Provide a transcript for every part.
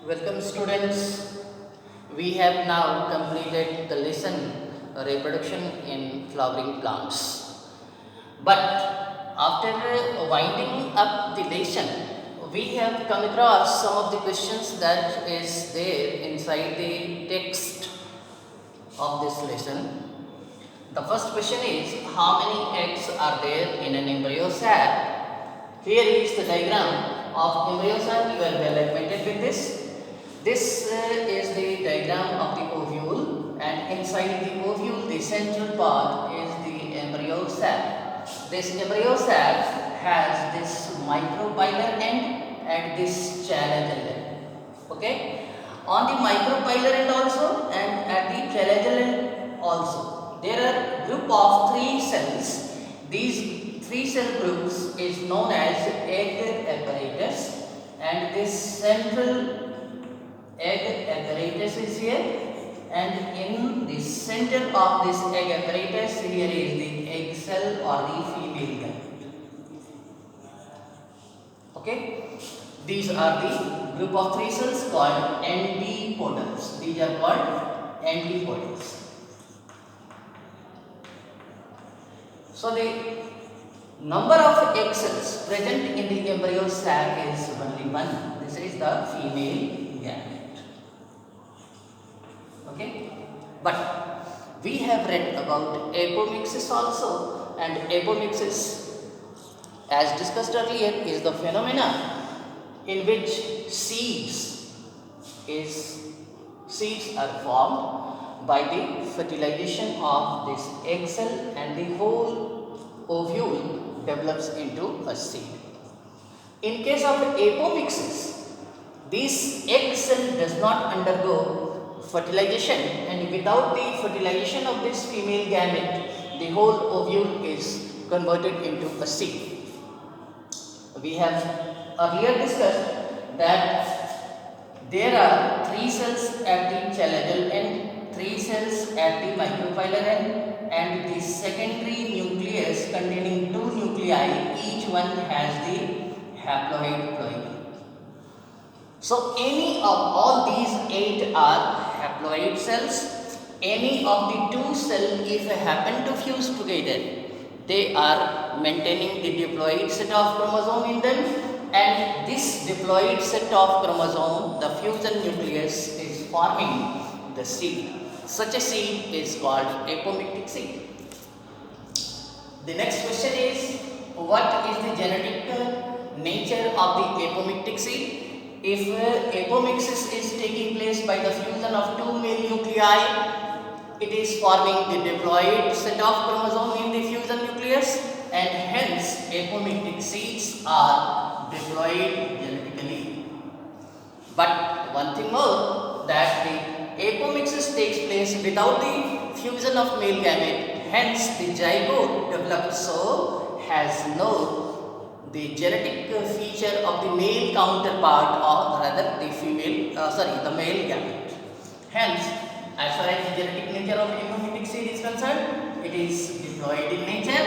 Welcome students. We have now completed the lesson reproduction in flowering plants. But after winding up the lesson, we have come across some of the questions that is there inside the text of this lesson. The first question is, how many eggs are there in an embryo sac? Here is the diagram of embryo sac. You are well acquainted with this. This is the diagram of the ovule, and inside the ovule the central part is the embryo sac. This embryo sac has this micropylar end and this chalagial end. Okay. On the micropylar end also and at the chalagial end also, there are group of 3 cells. These 3 cell groups is known as egg apparatus, and this central egg apparatus is here, and in the center of this egg apparatus here is the egg cell or the female gamete. Okay, these are the group of 3 cells called antipodals. These are called antipodals. So the number of egg cells present in the embryo sac is only one. This is the female gamete. Okay, but we have read about apomixis also, and apomixis, as discussed earlier, is the phenomena in which seeds are formed by the fertilization of this egg cell, and the whole ovule develops into a seed. In case of apomixis, this egg cell does not undergo fertilization, and without the fertilization of this female gamete, the whole ovule is converted into a seed. We have earlier discussed that there are 3 cells at the chalagial end, 3 cells at the micropylar end, and the secondary nucleus containing 2 nuclei. Each one has the haploid ploidy. So any of all these 8 are haploid cells. Any of the 2 cells, if happen to fuse together, they are maintaining the diploid set of chromosome in them, and this diploid set of chromosome, the fusion nucleus, is forming the seed. Such a seed is called apomictic seed. The next question is, what is the genetic nature of the apomictic seed? If apomixis is taking place by the fusion of 2 male nuclei, it is forming the diploid set of chromosome in the fusion nucleus, and hence apomictic seeds are diploid genetically. But one thing more, that the apomixis takes place without the fusion of male gamete, hence the zygote developed so has no the genetic feature of the male counterpart, or rather the the male gamete. Hence, as far as the genetic nature of apomictic seed is concerned, it is diploid in nature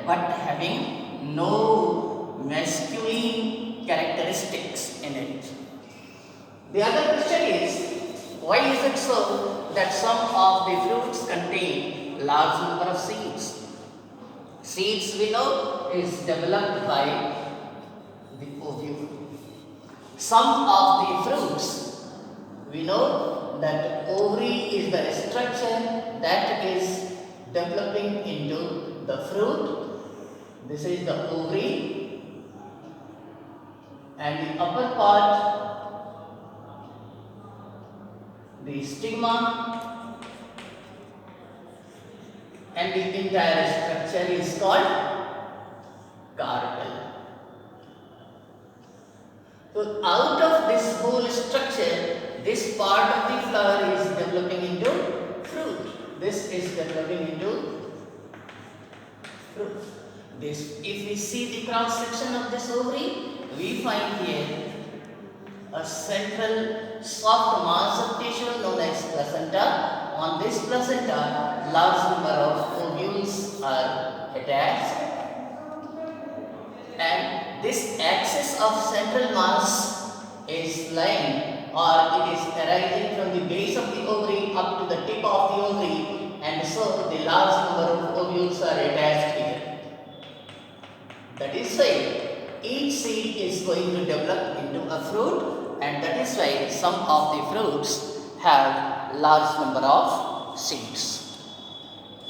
but having no masculine characteristics in it. The other question is, why is it so that some of the fruits contain large number of seeds? Seeds, we know, is developed by the ovule. Some of the fruits, we know that ovary is the structure that is developing into the fruit. This is the ovary, and the upper part, the stigma, and the entire structure is called carpel. So out of this whole structure, this part of the flower is developing into fruit. This is developing into fruit. This, if we see the cross section of this ovary, we find here a central soft mass of tissue known as placenta. On this placenta, large number of ovules are attached, and this axis of central mass is lying or it is arising from the base of the ovary up to the tip of the ovary, and so the large number of ovules are attached here. That is why each seed is going to develop into a fruit, and that is why some of the fruits have large number of seeds.